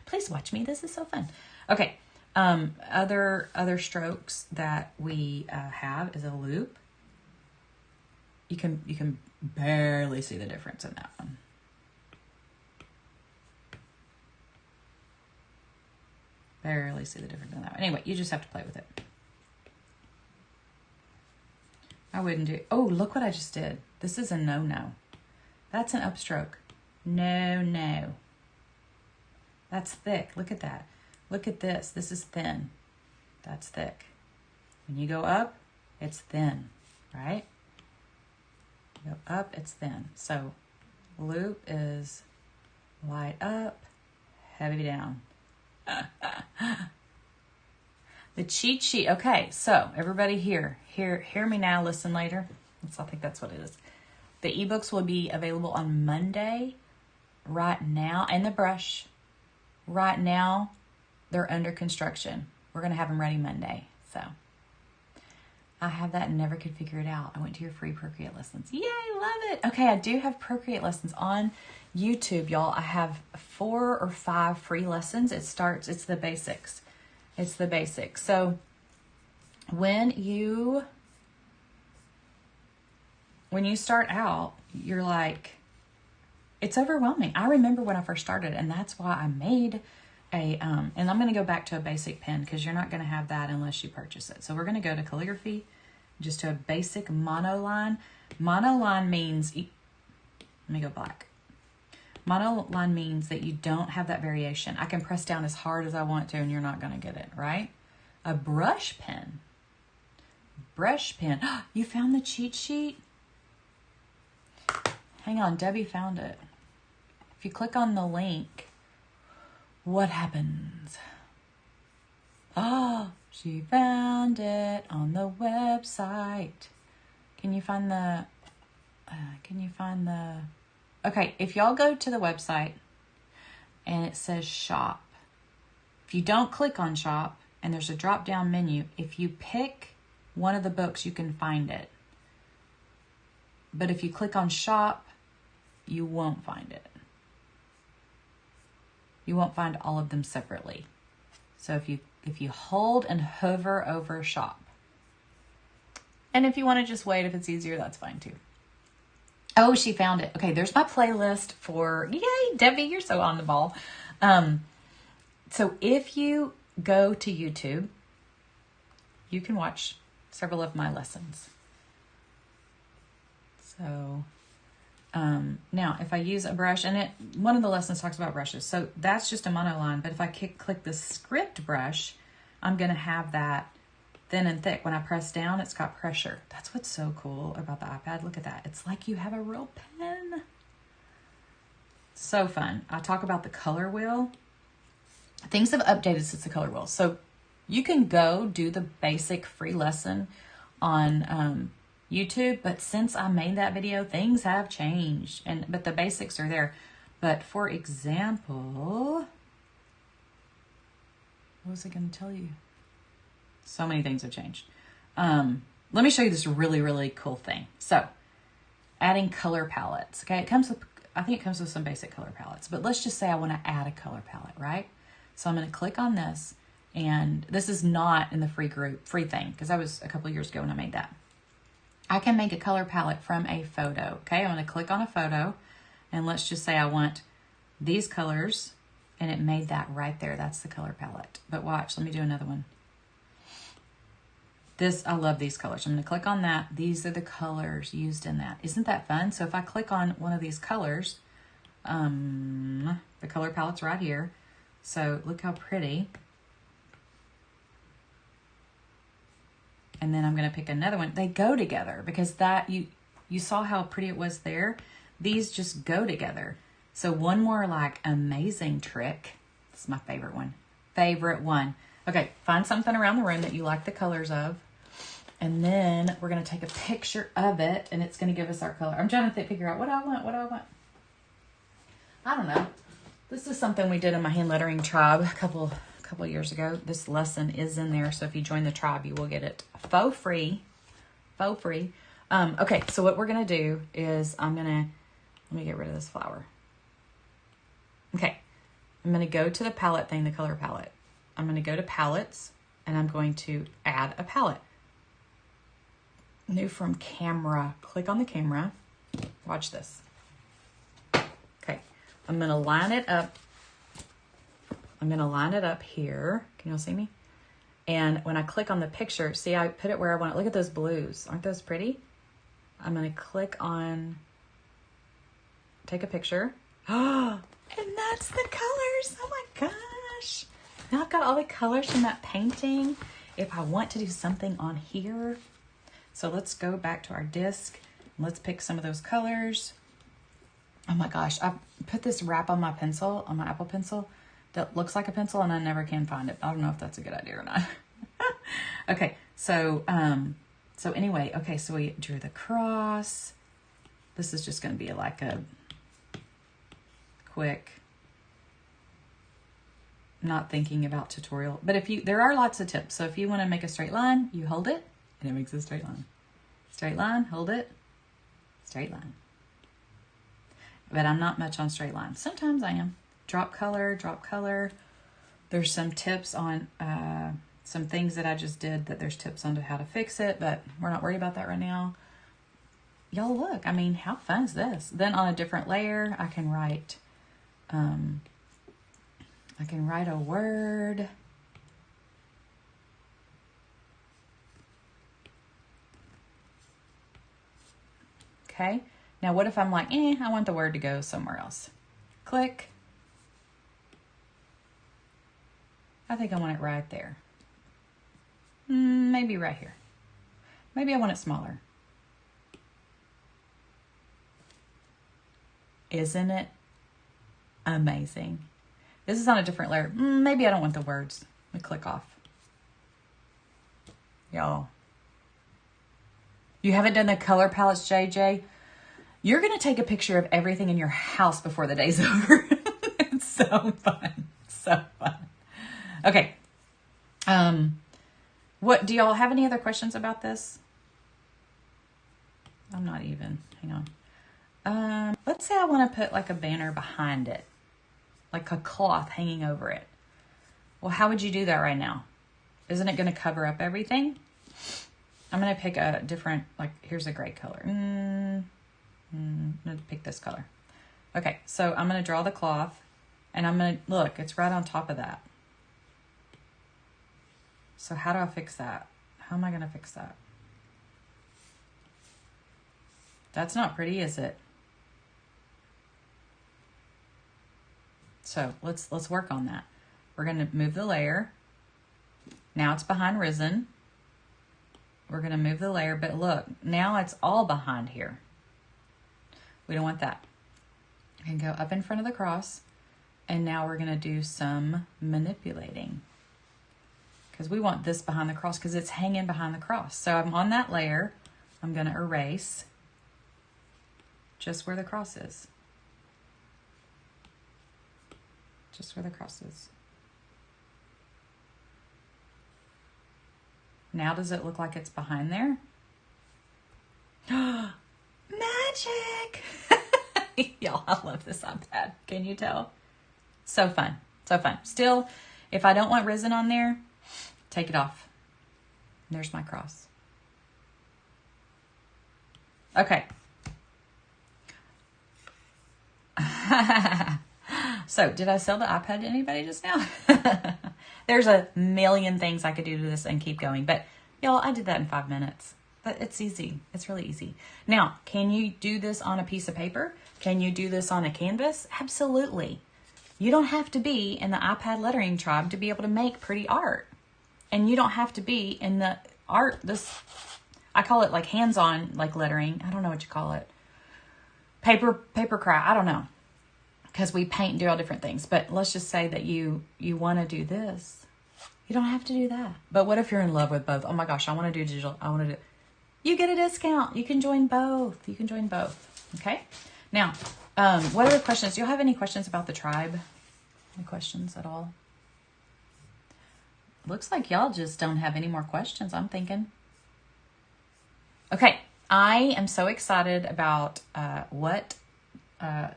Please watch me. This is so fun. Okay. Other strokes that we have is a loop. You can barely see the difference in that one. Barely see the difference in that one. Anyway, you just have to play with it. I wouldn't do... Oh, look what I just did. This is a no-no. That's an upstroke. No. That's thick. Look at that. Look at this. This is thin. That's thick. When you go up, it's thin, right? You go up, it's thin. So loop is light up, heavy down. The cheat sheet. Okay, so everybody hear me now, listen later. I think that's what it is. The ebooks will be available on Monday. Right now, and the brush. Right now, they're under construction. We're going to have them ready Monday. So I have that and never could figure it out. I went to your free Procreate Lessons. Yay, love it. Okay, I do have Procreate Lessons on YouTube, y'all. I have 4 or 5 free lessons. It's the basics. It's the basics. So when you start out, you're like, it's overwhelming. I remember when I first started, and that's why I made and I'm going to go back to a basic pen because you're not going to have that unless you purchase it. So we're going to go to Calligraphy, just to a basic monoline. Monoline means, let me go black. Monoline means that you don't have that variation. I can press down as hard as I want to and you're not going to get it, right? A brush pen. Brush pen. You found the cheat sheet? Hang on, Debbie found it. If you click on the link, what happens? Oh, she found it on the website. Can you find the, okay, if y'all go to the website and it says shop, if you don't click on shop and there's a drop down menu, if you pick one of the books, you can find it. But if you click on shop, you won't find it. You won't find all of them separately. So if you hold and hover over shop, and if you want to just wait, if it's easier, that's fine too. Oh, she found it. Okay, there's my playlist for, yay, Debbie, you're so on the ball. So if you go to YouTube, you can watch several of my lessons. So now if I use a brush, and one of the lessons talks about brushes, so that's just a monoline, but if I click the script brush, I'm going to have that thin and thick. When I press down, it's got pressure. That's what's so cool about the iPad. Look at that. It's like you have a real pen. So fun. I talk about the color wheel. Things have updated since the color wheel. So you can go do the basic free lesson on YouTube, but since I made that video, things have changed, but the basics are there. But for example, what was I going to tell you? So many things have changed. Let me show you this really, really cool thing. So adding color palettes. Okay, I think it comes with some basic color palettes, but let's just say I want to add a color palette, right? So I'm going to click on this, and this is not in the free thing, because that was a couple years ago when I made that. I can make a color palette from a photo. Okay, I'm going to click on a photo, and let's just say I want these colors, and it made that right there. That's the color palette. But watch, let me do another one. I love these colors. I'm going to click on that. These are the colors used in that. Isn't that fun? So if I click on one of these colors, the color palette's right here. So look how pretty. And then I'm going to pick another one. They go together because that you saw how pretty it was there. These just go together. So one more like amazing trick. This is my favorite one. Favorite one. Okay, find something around the room that you like the colors of. And then we're going to take a picture of it, and it's going to give us our color. I'm trying to figure out what I want. I don't know. This is something we did in my hand lettering tribe a couple years ago. This lesson is in there, so if you join the tribe, you will get it for free. Okay, so what we're going to do is let me get rid of this flower. Okay, I'm going to go to the palette thing, the color palette. I'm going to go to palettes, and I'm going to add a palette. New from camera. Click on the camera. Watch this. Okay, I'm going to line it up. I'm going to line it up here. Can y'all see me? And when I click on the picture, see, I put it where I want it. Look at those blues. Aren't those pretty? I'm going to click on, take a picture. Oh, and that's the colors. Oh my gosh. Now I've got all the colors from that painting. If I want to do something on here, so let's go back to our disc. Let's pick some of those colors. Oh my gosh, I put this wrap on my pencil, on my Apple Pencil, that looks like a pencil, and I never can find it. I don't know if that's a good idea or not. Okay, so anyway, okay, so we drew the cross. This is just going to be like a quick, not thinking about tutorial. But there are lots of tips. So if you want to make a straight line, you hold it, and it makes a straight line. Straight line, hold it, straight line. But I'm not much on straight lines. Sometimes I am. Drop color. There's some tips on some things that I just did that there's tips on how to fix it, but we're not worried about that right now. Y'all look, I mean, how fun is this? Then on a different layer, I can write a word. Okay, now what if I'm like, I want the word to go somewhere else. Click. I think I want it right there. Maybe right here. Maybe I want it smaller. Isn't it amazing? This is on a different layer. Maybe I don't want the words. Let me click off. Y'all. You haven't done the color palettes, JJ? You're going to take a picture of everything in your house before the day's over. It's so fun. So fun. Okay. What do y'all have any other questions about this? I'm not even. Hang on. Let's say I want to put like a banner behind it, like a cloth hanging over it. Well, how would you do that right now? Isn't it going to cover up everything? I'm going to pick a different, like, here's a gray color. I'm going to pick this color. Okay, so I'm going to draw the cloth, and I'm going to, look, it's right on top of that. So how do I fix that? How am I going to fix that? That's not pretty, is it? So let's work on that. We're going to move the layer. Now it's behind Risen. We're going to move the layer, but look, now it's all behind here. We don't want that. I can go up in front of the cross, and now we're going to do some manipulating because we want this behind the cross because it's hanging behind the cross. So I'm on that layer. I'm going to erase just where the cross is. Just where the cross is. Now does it look like it's behind there? Magic! Y'all, I love this iPad. Can you tell? So fun. So fun. Still, if I don't want Risen on there, take it off. There's my cross. Okay. So, did I sell the iPad to anybody just now? There's a million things I could do to this and keep going, but Y'all, I did that in 5 minutes. But it's easy. It's really easy. Now, can you do this on a piece of paper? Can you do this on a canvas? Absolutely. You don't have to be in the iPad lettering tribe to be able to make pretty art. And you don't have to be in the art, I call it like hands-on, like lettering. I don't know what you call it. Paper craft. I don't know. Because we paint and do all different things. But let's just say that you want to do this. You don't have to do that. But what if you're in love with both? Oh my gosh, I want to do digital. I want to do... You get a discount. You can join both. You can join both. Okay? Now, what other questions? Do you have any questions about the tribe? Any questions at all? Looks like y'all just don't have any more questions, I'm thinking. Okay. I am so excited about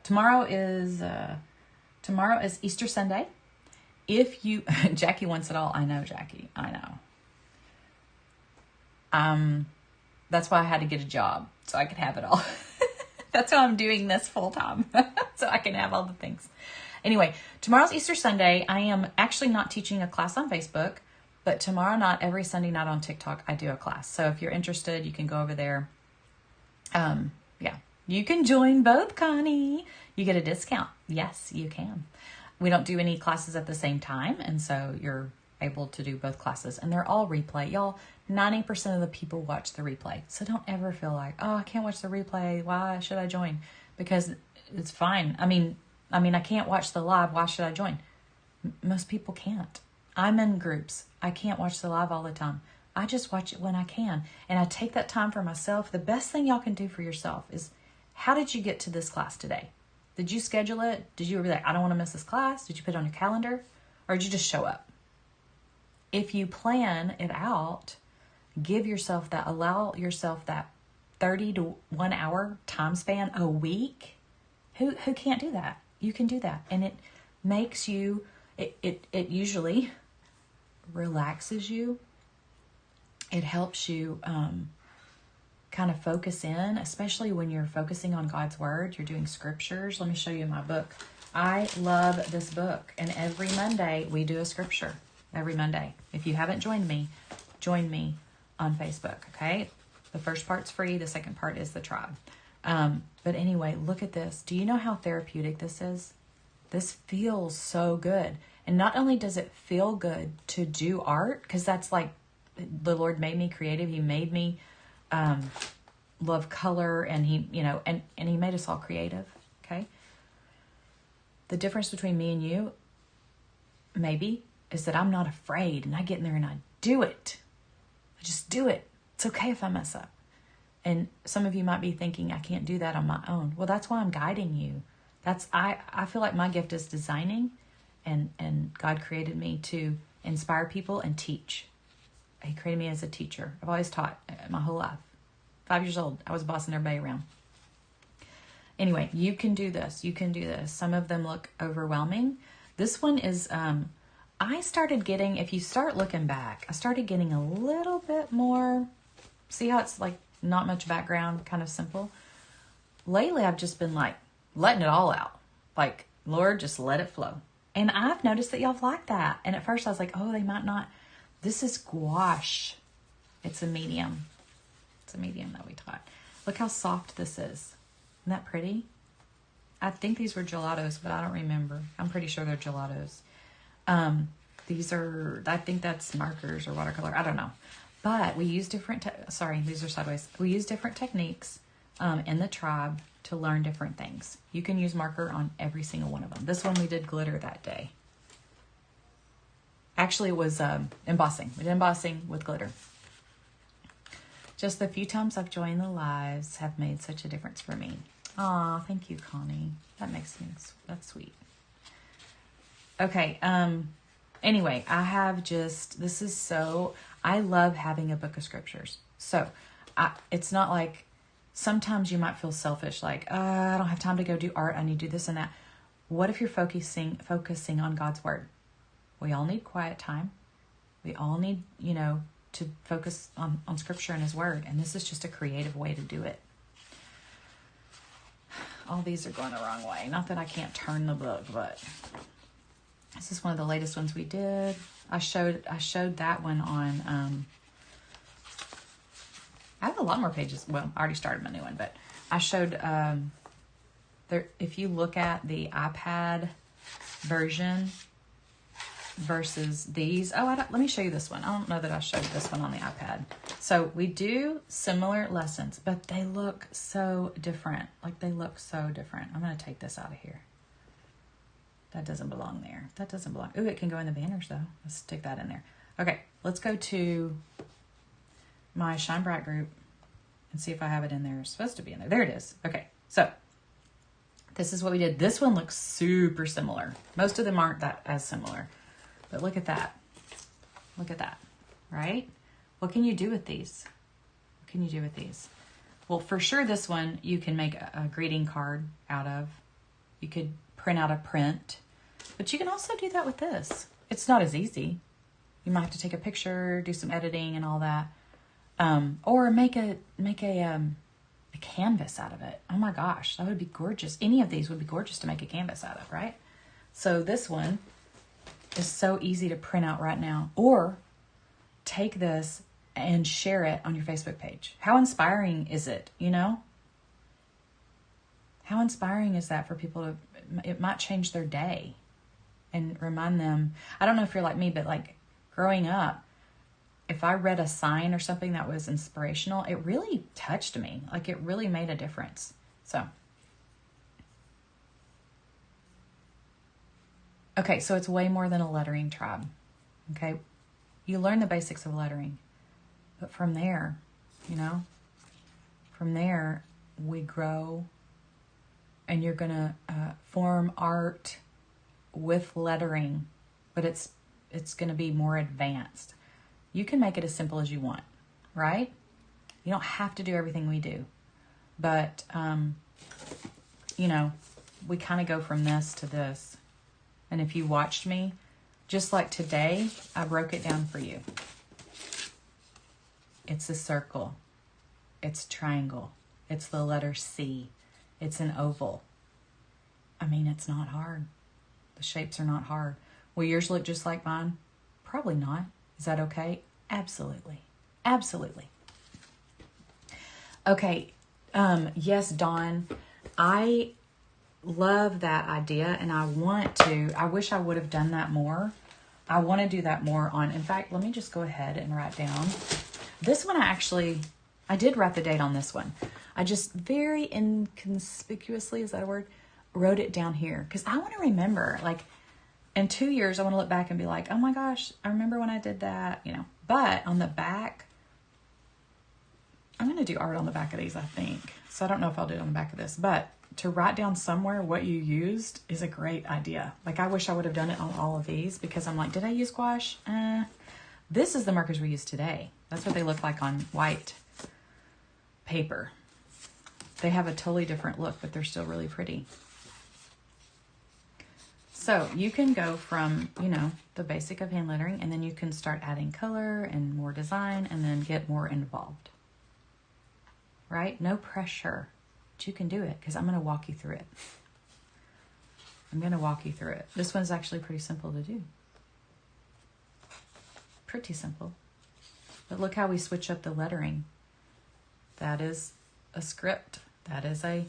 tomorrow is Easter Sunday. If you... Jackie wants it all. I know, Jackie. I know. That's why I had to get a job, so I could have it all. That's why I'm doing this full time, so I can have all the things. Anyway, tomorrow's Easter Sunday. I am actually not teaching a class on Facebook, but tomorrow night, every Sunday night on TikTok, I do a class. So if you're interested, you can go over there. Yeah, you can join both, Connie. You get a discount. Yes, you can. We don't do any classes at the same time, and so you're able to do both classes, and they're all replay. Y'all, 90% of the people watch the replay. So don't ever feel like, oh, I can't watch the replay. Why should I join? Because it's fine. I mean, I can't watch the live. Why should I join? Most people can't. I'm in groups. I can't watch the live all the time. I just watch it when I can. And I take that time for myself. The best thing y'all can do for yourself is, how did you get to this class today? Did you schedule it? Did you be like, I don't want to miss this class? Did you put it on your calendar? Or did you just show up? If you plan it out, allow yourself that 30 to 1 hour time span a week. Who can't do that? You can do that. And it makes you, it usually relaxes you. It helps you kind of focus in, especially when you're focusing on God's word. You're doing scriptures. Let me show you my book. I love this book. And every Monday we do a scripture. Every Monday. If you haven't joined me, join me on Facebook, okay? The first part's free. The second part is the tribe. But anyway, look at this. Do you know how therapeutic this is? This feels so good. And not only does it feel good to do art, because that's like, the Lord made me creative. He made me love color, and He, and He made us all creative, okay? The difference between me and you, maybe, is that I'm not afraid, and I get in there and I do it. I just do it. It's okay if I mess up. And some of you might be thinking, I can't do that on my own. Well, that's why I'm guiding you. I feel like my gift is designing, and God created me to inspire people and teach. He created me as a teacher. I've always taught my whole life. 5 years old, I was bossing everybody around. Anyway, you can do this. You can do this. Some of them look overwhelming. This one is... I started getting, if you start looking back, I started getting a little bit more, see how it's like not much background, kind of simple. Lately, I've just been like letting it all out. Like, Lord, just let it flow. And I've noticed that y'all like that. And at first I was like, oh, they might not. This is gouache. It's a medium. It's a medium that we taught. Look how soft this is. Isn't that pretty? I think these were gelatos, but I don't remember. I'm pretty sure they're gelatos. These are, I think that's markers or watercolor. I don't know. But we use different, these are sideways. We use different techniques in the tribe to learn different things. You can use marker on every single one of them. This one we did glitter that day. Actually, it was embossing. We did embossing with glitter. Just the few times I've joined the lives have made such a difference for me. Aw, thank you, Connie. That makes me, that's sweet. Okay, anyway, I love having a book of scriptures. So, it's not like, sometimes you might feel selfish, like, I don't have time to go do art, I need to do this and that. What if you're focusing on God's word? We all need quiet time. We all need, to focus on scripture and His word. And this is just a creative way to do it. All these are going the wrong way. Not that I can't turn the book, but this is one of the latest ones we did. I showed that one on I have a lot more pages. Well, I already started my new one, but I showed, there. If you look at the iPad version versus these. Oh, let me show you this one. I don't know that I showed this one on the iPad. So we do similar lessons, but they look so different. Like they look so different. I'm going to take this out of here. That doesn't belong there. That doesn't belong. Ooh, it can go in the banners though. Let's stick that in there. Okay, let's go to my Shine Bright group and see if I have it in there. It's supposed to be in there. There it is. Okay, so this is what we did. This one looks super similar. Most of them aren't that as similar. But look at that. Look at that, right? What can you do with these? What can you do with these? Well, for sure this one you can make a greeting card out of. You could print out a print. But you can also do that with this. It's not as easy. You might have to take a picture, do some editing and all that. Or make a canvas out of it. Oh my gosh, that would be gorgeous. Any of these would be gorgeous to make a canvas out of, right? So this one is so easy to print out right now. Or take this and share it on your Facebook page. How inspiring is it, you know? How inspiring is that for people to, it might change their day and remind them. I don't know if you're like me, but like growing up, if I read a sign or something that was inspirational, it really touched me. Like it really made a difference. So, okay, so it's way more than a lettering tribe. Okay, you learn the basics of lettering, but from there, you know, from there we grow, and you're gonna form art with lettering, but it's gonna be more advanced. You can make it as simple as you want, right? You don't have to do everything we do, but you know, we kind of go from this to this. And if you watched me, just like today, I broke it down for you. It's a circle. It's a triangle. It's the letter C. It's an oval. I mean, it's not hard. The shapes are not hard. Will yours look just like mine? Probably not. Is that okay? Absolutely. Absolutely. Okay. Yes, Dawn, I love that idea, and I wish I would have done that more. I want to do that more on, in fact, let me just go ahead and write down. This one I did write the date on this one. I just very inconspicuously, is that a word? Wrote it down here because I want to remember, like in 2 years, I want to look back and be like, oh my gosh, I remember when I did that, you know. But on the back, I'm going to do art on the back of these, I think. So I don't know if I'll do it on the back of this, but to write down somewhere what you used is a great idea. Like I wish I would have done it on all of these because I'm like, did I use gouache? This is the markers we use today. That's what they look like on white paper. They have a totally different look, but they're still really pretty. So you can go from, you know, the basic of hand lettering, and then you can start adding color and more design and then get more involved. Right? No pressure. But you can do it because I'm going to walk you through it. I'm going to walk you through it. This one's actually pretty simple to do. Pretty simple. But look how we switch up the lettering. That is a script. That is a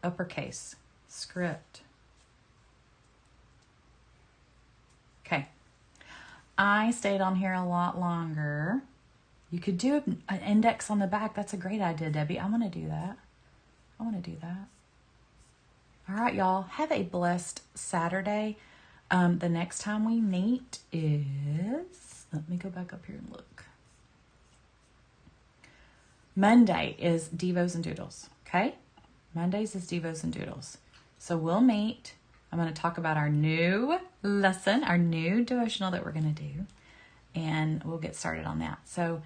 uppercase script. Okay. I stayed on here a lot longer. You could do an index on the back. That's a great idea, Debbie. I want to do that. I want to do that. All right, y'all. Have a blessed Saturday. The next time we meet is... Let me go back up here and look. Monday is Devos and Doodles, okay? Mondays is Devos and Doodles. So we'll meet. I'm going to talk about our new lesson, our new devotional that we're going to do. And we'll get started on that. So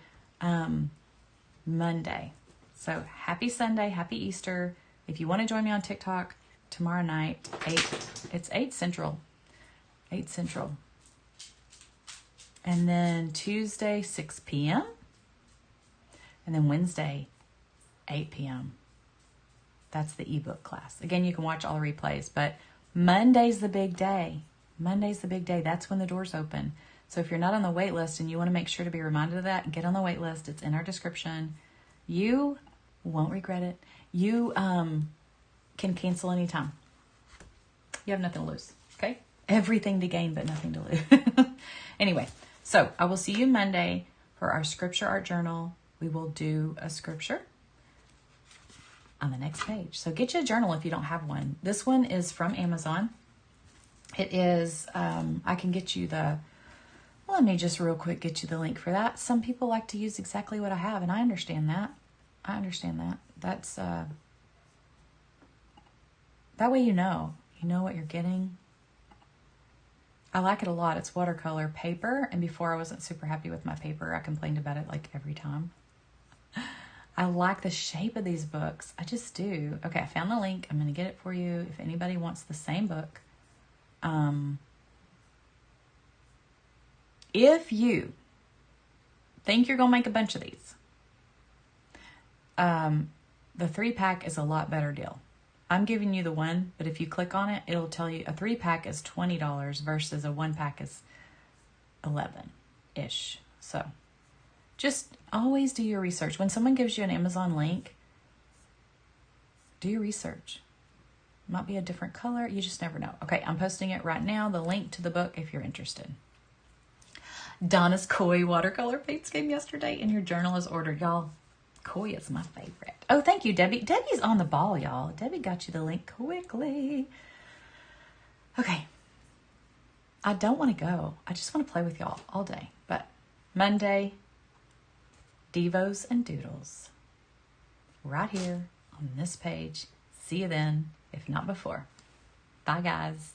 Monday. So happy Sunday, happy Easter. If you want to join me on TikTok tomorrow night, it's 8 Central. 8 Central. And then Tuesday, 6 p.m. And then Wednesday, 8 p.m. That's the ebook class. Again, you can watch all the replays, but Monday's the big day. Monday's the big day. That's when the doors open. So if you're not on the wait list and you want to make sure to be reminded of that, get on the wait list. It's in our description. You won't regret it. You can cancel anytime. You have nothing to lose, okay? Everything to gain, but nothing to lose. Anyway, so I will see you Monday for our scripture art journal. We will do a scripture on the next page. So get you a journal if you don't have one. This one is from Amazon. It is, I can get you the, well, let me just real quick get you the link for that. Some people like to use exactly what I have, and I understand that. That's, that way you know what you're getting. I like it a lot. It's watercolor paper, and before I wasn't super happy with my paper. I complained about it like every time. I like the shape of these books. I just do. Okay, I found the link. I'm going to get it for you if anybody wants the same book. If you think you're going to make a bunch of these, the 3-pack is a lot better deal. I'm giving you the one, but if you click on it, it'll tell you a 3-pack is $20 versus a 1-pack is $11-ish. So just always do your research. When someone gives you an Amazon link, do your research. It might be a different color. You just never know. Okay, I'm posting it right now, the link to the book if you're interested. Donna's Koi watercolor paints came yesterday, and your journal is ordered. Y'all, Koi is my favorite. Oh, thank you, Debbie. Debbie's on the ball, y'all. Debbie got you the link quickly. Okay. I don't want to go. I just want to play with y'all all day. But Monday, Devos and Doodles. Right here on this page. See you then, if not before. Bye, guys.